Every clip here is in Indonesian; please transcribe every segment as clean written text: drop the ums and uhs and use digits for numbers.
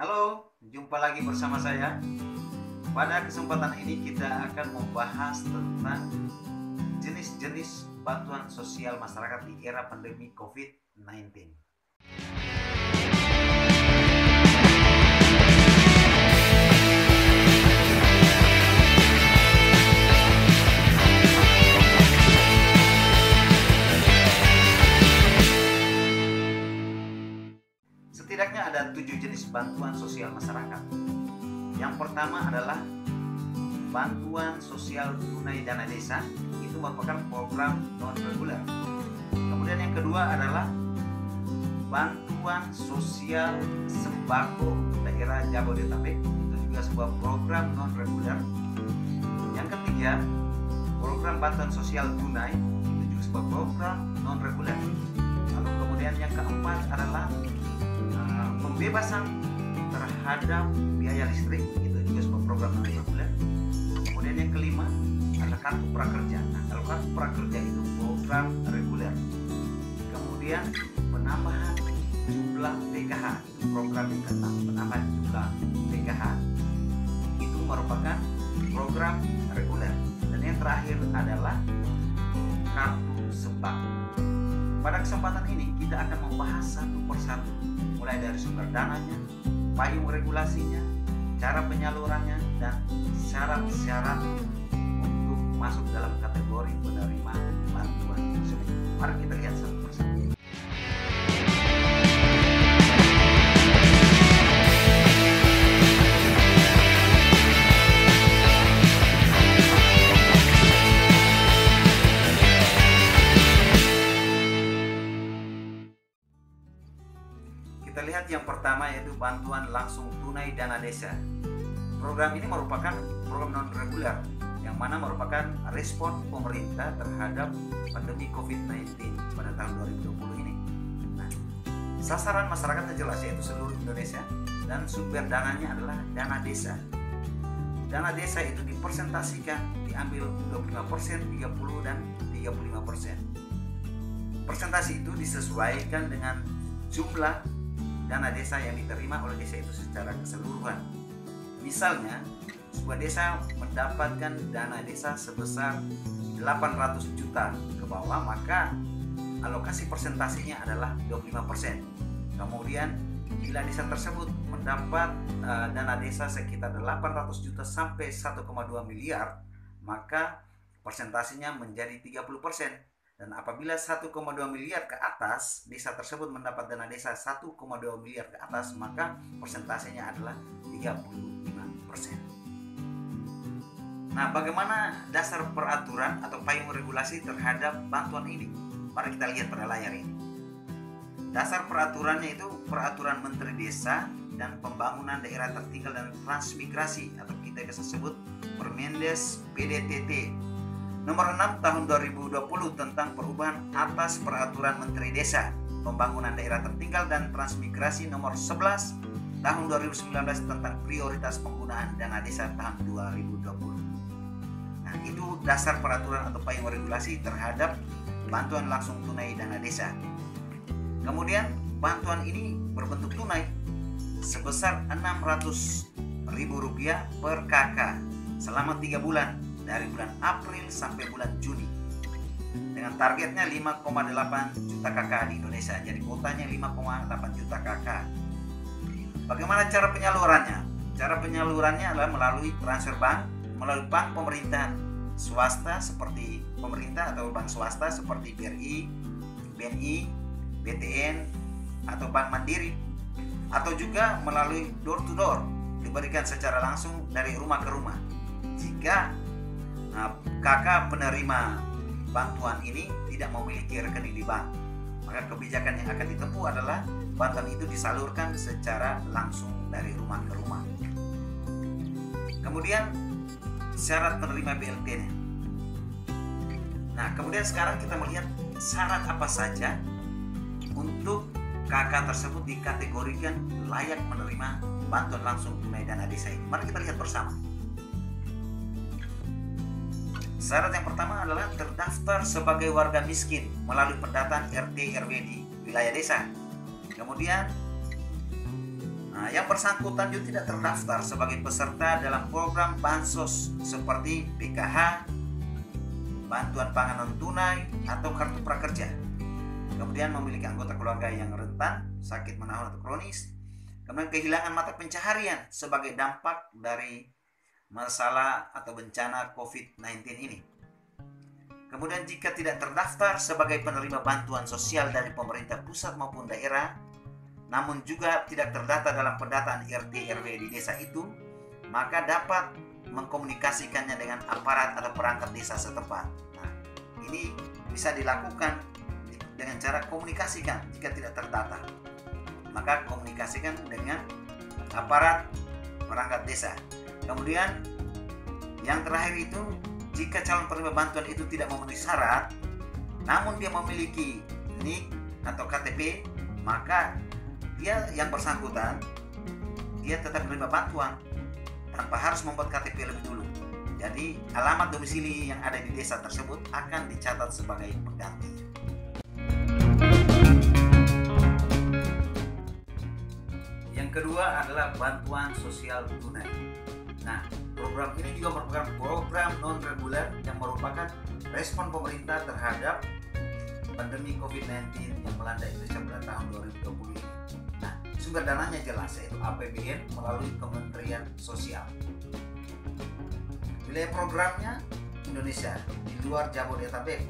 Halo, jumpa lagi bersama saya. Pada kesempatan ini kita akan membahas tentang jenis-jenis bantuan sosial masyarakat di era pandemi COVID-19. Setidaknya ada 7 jenis bantuan sosial masyarakat. Yang pertama adalah bantuan sosial tunai dana desa, itu merupakan program non reguler. Kemudian yang kedua adalah bantuan sosial sembako daerah Jabodetabek, itu juga sebuah program non reguler. Yang ketiga, program bantuan sosial tunai, itu juga sebuah program non reguler. Lalu kemudian yang keempat adalah pembebasan terhadap biaya listrik, itu juga sebuah program non reguler. Kemudian yang kelima adalah kartu prakerja. Nah, kalau kartu prakerja itu program reguler. Kemudian penambahan jumlah PKH, itu program yang keenam, penambahan jumlah PKH itu merupakan program reguler. Dan yang terakhir adalah kartu sembako. Pada kesempatan ini kita akan membahas satu persatu, mulai dari sumber dananya, payung regulasinya, cara penyalurannya, dan syarat-syarat untuk masuk dalam kategori penerima bantuan tersebut. Mari kita lihat satu persatu. Kita lihat yang pertama, yaitu bantuan langsung tunai dana desa. Program ini merupakan program non reguler yang mana merupakan respon pemerintah terhadap pandemi COVID-19 pada tahun 2020 ini. Nah, sasaran masyarakatnya jelas, yaitu seluruh Indonesia, dan sumber dananya adalah dana desa. Dana desa itu dipresentasikan, diambil 25%, 30%, dan 35%. Persentase itu disesuaikan dengan jumlah dana desa yang diterima oleh desa itu secara keseluruhan. Misalnya, sebuah desa mendapatkan dana desa sebesar 800 juta ke bawah, maka alokasi persentasenya adalah 25%. Kemudian, bila desa tersebut mendapat dana desa sekitar 800 juta sampai 1,2 miliar, maka persentasenya menjadi 30%. Dan apabila 1,2 miliar ke atas, desa tersebut mendapat dana desa 1,2 miliar ke atas, maka persentasenya adalah 35%. Nah, bagaimana dasar peraturan atau payung regulasi terhadap bantuan ini? Mari kita lihat pada layar ini. Dasar peraturannya itu Peraturan Menteri Desa dan Pembangunan Daerah Tertinggal dan Transmigrasi, atau kita bisa sebut Permendes PDTT Nomor 6 tahun 2020 tentang perubahan atas Peraturan Menteri Desa, Pembangunan Daerah Tertinggal dan Transmigrasi Nomor 11 tahun 2019 tentang prioritas penggunaan dana desa tahun 2020. Nah, itu dasar peraturan atau payung regulasi terhadap bantuan langsung tunai dana desa. Kemudian bantuan ini berbentuk tunai sebesar Rp600.000 per KK selama 3 bulan, dari bulan April sampai bulan Juni, dengan targetnya 5,8 juta KK di Indonesia. Jadi kuotanya 5,8 juta KK. Bagaimana cara penyalurannya? Cara penyalurannya adalah melalui transfer bank, melalui bank pemerintahan swasta seperti pemerintah atau bank swasta seperti BRI, BNI, BTN, atau Bank Mandiri, atau juga melalui door to door, diberikan secara langsung dari rumah ke rumah. Jika kakak penerima bantuan ini tidak memiliki rekening di bank, maka kebijakan yang akan ditempuh adalah bantuan itu disalurkan secara langsung dari rumah ke rumah. Kemudian syarat penerima BLT-nya. Nah, kemudian sekarang kita melihat syarat apa saja untuk kakak tersebut dikategorikan layak menerima bantuan langsung tunai dana desa ini. Mari kita lihat bersama. Syarat yang pertama adalah terdaftar sebagai warga miskin melalui pendataan RT RW di wilayah desa. Kemudian Nah, yang bersangkutan juga tidak terdaftar sebagai peserta dalam program bansos seperti PKH, bantuan pangan non tunai, atau kartu prakerja. Kemudian memiliki anggota keluarga yang rentan, sakit menaun atau kronis. Kemudian kehilangan mata pencaharian sebagai dampak dari masalah atau bencana COVID-19 ini. Kemudian jika tidak terdaftar sebagai penerima bantuan sosial dari pemerintah pusat maupun daerah, namun juga tidak terdata dalam pendataan RT RW di desa itu, maka dapat mengkomunikasikannya dengan aparat atau perangkat desa setempat. Nah, ini bisa dilakukan dengan cara komunikasikan jika tidak terdata. Maka komunikasikan dengan aparat perangkat desa. Kemudian yang terakhir itu, jika calon penerima bantuan itu tidak memenuhi syarat, namun dia memiliki NIK atau KTP, maka dia yang bersangkutan dia tetap menerima bantuan tanpa harus membuat KTP lebih dulu. Jadi alamat domisili yang ada di desa tersebut akan dicatat sebagai pengganti. Yang kedua adalah bantuan sosial tunai. Nah, program ini juga merupakan program non-reguler yang merupakan respon pemerintah terhadap pandemi COVID-19 yang melanda Indonesia pada tahun 2020 ini. Nah, sumber dananya jelas, yaitu APBN melalui Kementerian Sosial. Wilayah programnya Indonesia di luar Jabodetabek.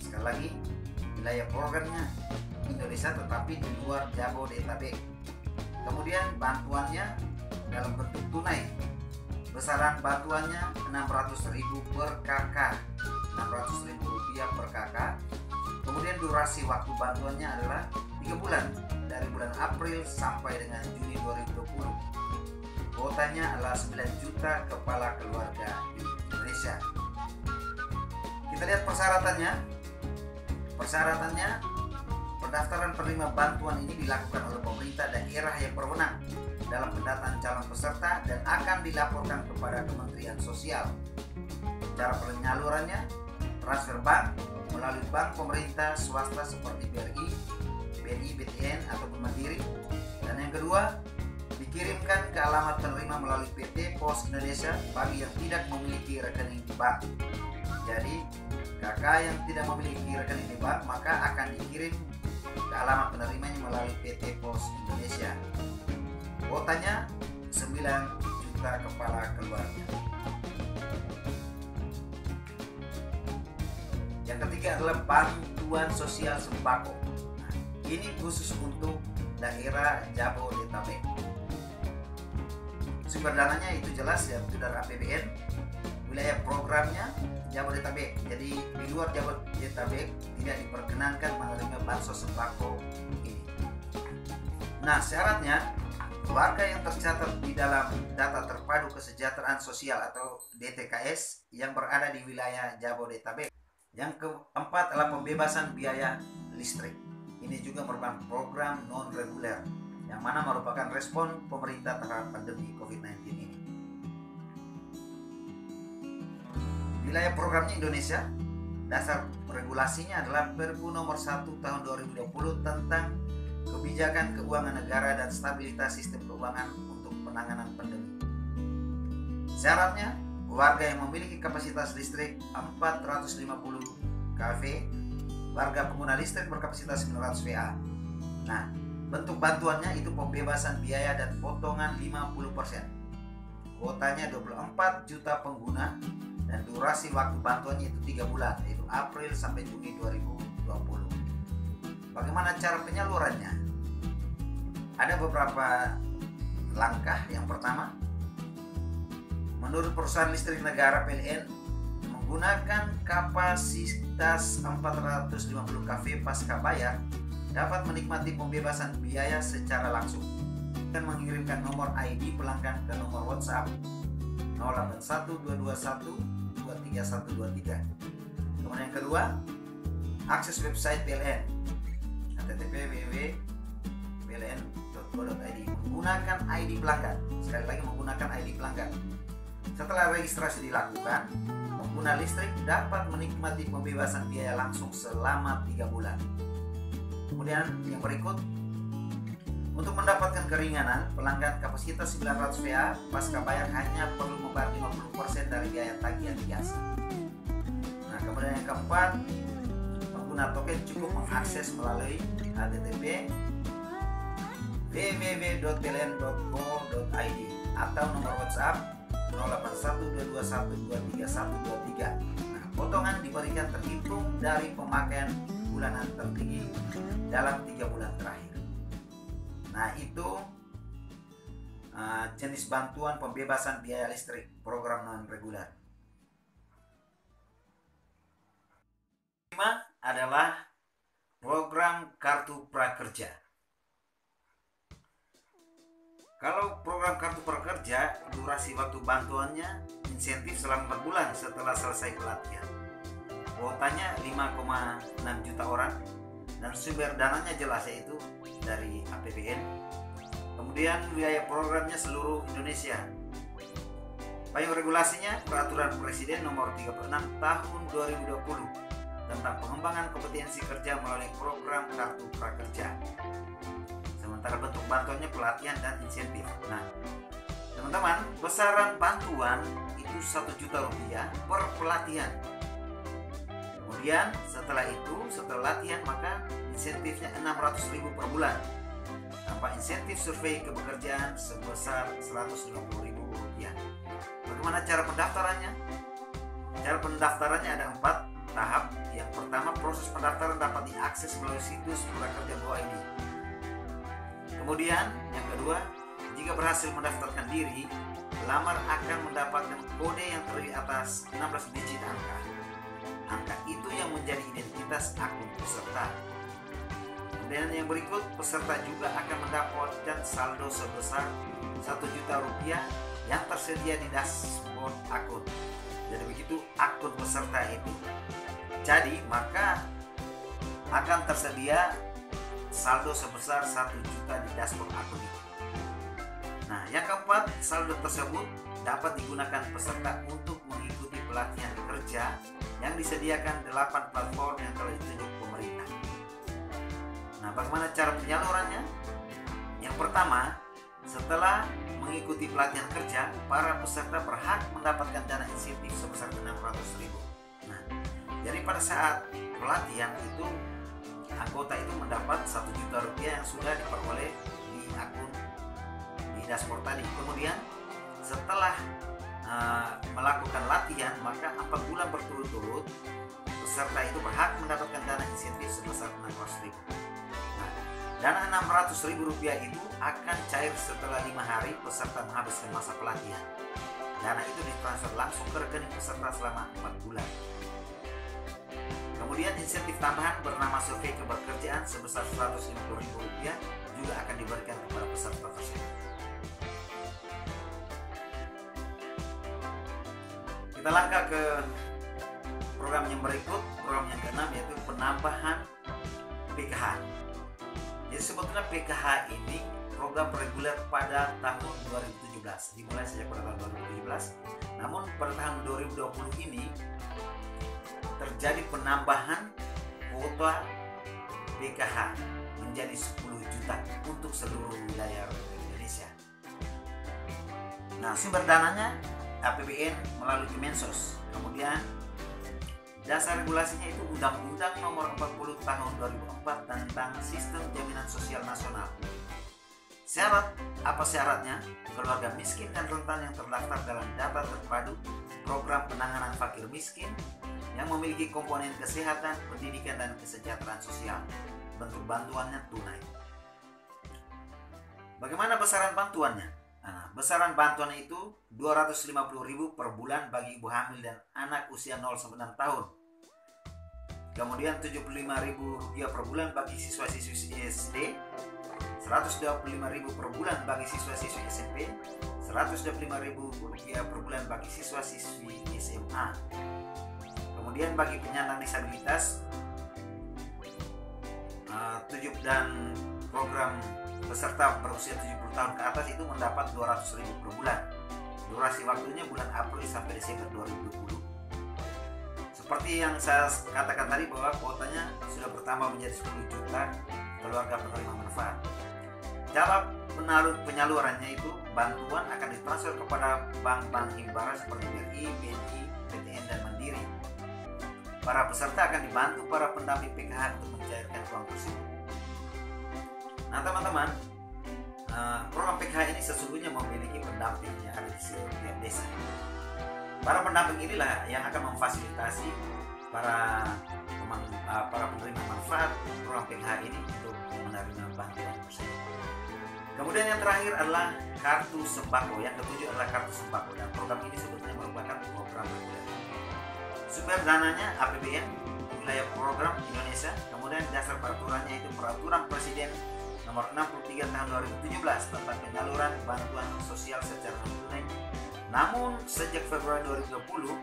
Sekali lagi, wilayah programnya Indonesia tetapi di luar Jabodetabek. Kemudian bantuannya dalam bentuk tunai. Besaran bantuannya 600.000 per KK, 600.000 rupiah per KK. Kemudian durasi waktu bantuannya adalah 3 bulan, dari bulan April sampai dengan Juni 2020. Kuotanya adalah 9 juta kepala keluarga di Indonesia. Kita lihat persyaratannya. Persyaratannya, pendaftaran penerima bantuan ini dilakukan oleh pemerintah daerah yang berwenang dalam pendataan calon peserta dan akan dilaporkan kepada Kementerian Sosial. Cara penyalurannya, transfer bank melalui bank pemerintah swasta seperti BRI, BNI, BTN ataupun Mandiri. Dan yang kedua, dikirimkan ke alamat penerima melalui PT Pos Indonesia bagi yang tidak memiliki rekening di bank. Jadi, kakak yang tidak memiliki rekening di bank maka akan dikirim ke alamat penerimanya melalui PT Pos Indonesia. Kuotanya 9 juta kepala keluarga. Yang ketiga adalah bantuan sosial sembako. Nah, ini khusus untuk daerah Jabodetabek. Sumber dananya itu jelas, yaitu dari APBN. Wilayah programnya Jabodetabek. Jadi di luar Jabodetabek tidak diperkenankan menerima bansos sembako ini. Nah, syaratnya warga yang tercatat di dalam data terpadu kesejahteraan sosial atau DTKS yang berada di wilayah Jabodetabek. Yang keempat adalah pembebasan biaya listrik. Ini juga merupakan program non-reguler yang mana merupakan respon pemerintah terhadap pandemi COVID-19 ini. Wilayah programnya Indonesia, dasar regulasinya adalah Perpu nomor 1 tahun 2020 tentang kebijakan keuangan negara dan stabilitas sistem keuangan untuk penanganan pandemi. Syaratnya, warga yang memiliki kapasitas listrik 450 kV, warga pengguna listrik berkapasitas 900 VA. Nah, bentuk bantuannya itu pembebasan biaya dan potongan 50%. Kuotanya 24 juta pengguna dan durasi waktu bantuannya itu 3 bulan, yaitu April sampai Juni 2020. Bagaimana cara penyalurannya? Ada beberapa langkah. Yang pertama, menurut perusahaan listrik negara PLN, menggunakan kapasitas 450 kV pasca bayar dapat menikmati pembebasan biaya secara langsung dan mengirimkan nomor ID pelanggan ke nomor WhatsApp 0812212323. Kemudian yang kedua, akses website PLN http://www.pln.co.id menggunakan ID pelanggan. Sekali lagi, menggunakan ID pelanggan. Setelah registrasi dilakukan, pengguna listrik dapat menikmati pembebasan biaya langsung selama 3 bulan. Kemudian yang berikut, Untuk mendapatkan keringanan, pelanggan kapasitas 900 VA pasca bayar hanya perlu membayar 50% dari biaya tagihan biasa. Nah, kemudian yang keempat, pengguna token cukup mengakses melalui http www.pln.co.id atau nomor WhatsApp 081221231123. Nah, potongan diberikan terhitung dari pemakaian bulanan tertinggi dalam 3 bulan terakhir. Nah, itu jenis bantuan pembebasan biaya listrik program non-reguler. Kelima adalah program kartu prakerja. Kalau program kartu prakerja, durasi waktu bantuannya insentif selama 4 bulan setelah selesai pelatihan. Kuotanya 5,6 juta orang dan sumber dananya jelas, yaitu dari APBN. Kemudian biaya programnya seluruh Indonesia. Payung regulasinya Peraturan Presiden Nomor 36 Tahun 2020 tentang pengembangan kompetensi kerja melalui program kartu prakerja. Sementara bentuk bantuannya pelatihan dan insentif. Nah, teman-teman, besaran bantuan itu 1 juta rupiah per pelatihan. Kemudian setelah latihan maka insentifnya 600.000 per bulan tanpa insentif survei kepekerjaan sebesar 150.000 rupiah. Bagaimana cara pendaftarannya? Cara pendaftarannya ada 4 tahap. Yang pertama, proses pendaftaran dapat diakses melalui situs prakerja.id. Kemudian yang kedua, jika berhasil mendaftarkan diri, pelamar akan mendapatkan kode yang terdiri atas 16 digit angka. Angka itu yang menjadi identitas akun peserta. Kemudian yang berikut, peserta juga akan mendapatkan saldo sebesar 1 juta rupiah yang tersedia di dashboard akun. Jadi begitu akun peserta itu. Jadi maka akan tersedia saldo sebesar 1 juta di dashboard akun itu. Nah, yang keempat, saldo tersebut dapat digunakan peserta untuk mengikuti pelatihan kerja yang disediakan 8 platform yang telah ditunjuk pemerintah. Nah, bagaimana cara penyalurannya? Yang pertama, setelah mengikuti pelatihan kerja, para peserta berhak mendapatkan dana insentif sebesar 600.000. Nah, jadi pada saat pelatihan itu, anggota itu mendapat 1 juta rupiah yang sudah diperoleh di akun di dashboard tadi. Kemudian setelah melakukan latihan, maka 4 bulan berturut-turut peserta itu berhak mendapatkan dana insentif sebesar 600.000. Nah, dana 600.000 rupiah itu akan cair setelah 5 hari peserta menghabiskan masa pelatihan. Dana itu ditransfer langsung ke rekening peserta selama 4 bulan. Kemudian insentif tambahan bernama survei kepekerjaan sebesar 150.000 rupiah juga akan diberikan kepada peserta tersebut. Kita langkah ke program yang berikut, program yang ke-6, yaitu penambahan PKH. Jadi sebetulnya PKH ini program reguler pada tahun 2017, dimulai sejak pada tahun 2017. Namun pada tahun 2020 ini terjadi penambahan kuota PKH menjadi 10 juta untuk seluruh wilayah Indonesia. Nah, sumber dananya APBN melalui Kemensos. Kemudian dasar regulasinya itu Undang-Undang Nomor 40 Tahun 2004 tentang Sistem Jaminan Sosial Nasional. Syarat, apa syaratnya? Keluarga miskin dan rentan yang terdaftar dalam data terpadu program penanganan fakir miskin yang memiliki komponen kesehatan, pendidikan, dan kesejahteraan sosial. Bentuk bantuannya tunai. Bagaimana besaran bantuannya? Nah, besaran bantuan itu 250.000 per bulan bagi ibu hamil dan anak usia 0-6 tahun. Kemudian 75.000 rupiah per bulan bagi siswa-siswi SD, 125.000 per bulan bagi siswa-siswi SMP, 125.000 rupiah per bulan bagi siswa-siswi SMA. Kemudian bagi penyandang disabilitas dan program peserta berusia 70 tahun ke atas itu mendapat 200.000 per bulan. Durasi waktunya bulan April sampai Desember 2020. Seperti yang saya katakan tadi bahwa kuotanya sudah bertambah menjadi 10 juta keluarga penerima manfaat. Cara penyalurannya itu bantuan akan ditransfer kepada bank-bank himbara seperti BRI, BNI, PTN, dan Mandiri. Para peserta akan dibantu para pendamping PKH untuk mencairkan uang tersebut. Nah teman-teman, program PKH ini sesungguhnya memiliki pendamping yang ada di setiap desa. Para pendamping inilah yang akan memfasilitasi para penerima manfaat program PKH ini untuk menerima bantuan tersebut. Kemudian yang terakhir adalah kartu sembako. Yang ketujuh adalah kartu sembako, dan program ini sebetulnya merupakan program reguler. Sumber dananya APBN wilayah program Indonesia. Kemudian dasar peraturannya itu Peraturan Presiden Nomor 63 Tahun 2017 tentang penyaluran bantuan sosial secara non-tunai. Namun sejak Februari 2020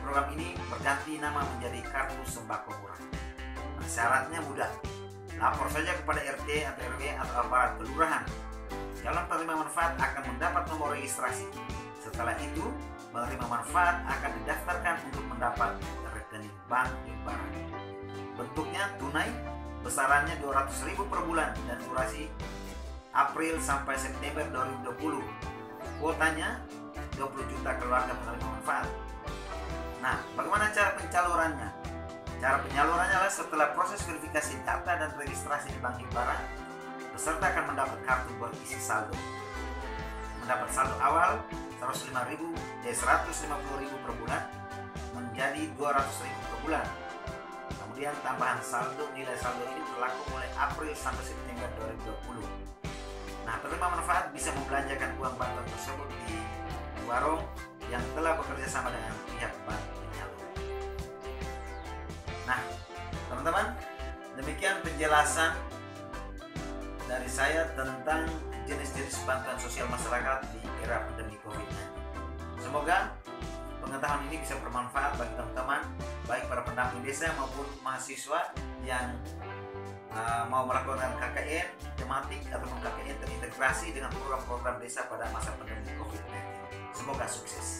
program ini berganti nama menjadi Kartu Sembako Murah. Nah, syaratnya mudah. Lapor saja kepada RT atau RW atau aparat kelurahan. Calon penerima manfaat akan mendapat nomor registrasi. Setelah itu, penerima manfaat akan didaftarkan untuk mendapat rekening bank himbara. Bentuknya tunai, besarannya 200.000 per bulan dan durasi April sampai September 2020. Kuotanya 20 juta keluarga penerima manfaat. Nah, bagaimana cara penyalurannya? Cara penyalurannya adalah setelah proses verifikasi data dan registrasi di bank himbara, peserta akan mendapat kartu berisi saldo. Mendapat saldo awal 150.000 per bulan menjadi 200.000 per bulan. Kemudian tambahan saldo, nilai saldo ini berlaku mulai April sampai September 2020. Nah, penerima manfaat bisa membelanjakan uang bantuan tersebut di warung yang telah bekerja sama dengan pihak bank penyalur. Nah, teman-teman, demikian penjelasan dari saya tentang jenis-jenis bantuan sosial masyarakat di era pandemi COVID-19. Semoga pengetahuan ini bisa bermanfaat bagi teman-teman, baik para pendamping desa maupun mahasiswa yang mau melakukan KKN tematik ataupun KKN terintegrasi dengan program-program desa pada masa pandemi COVID-19. Semoga sukses.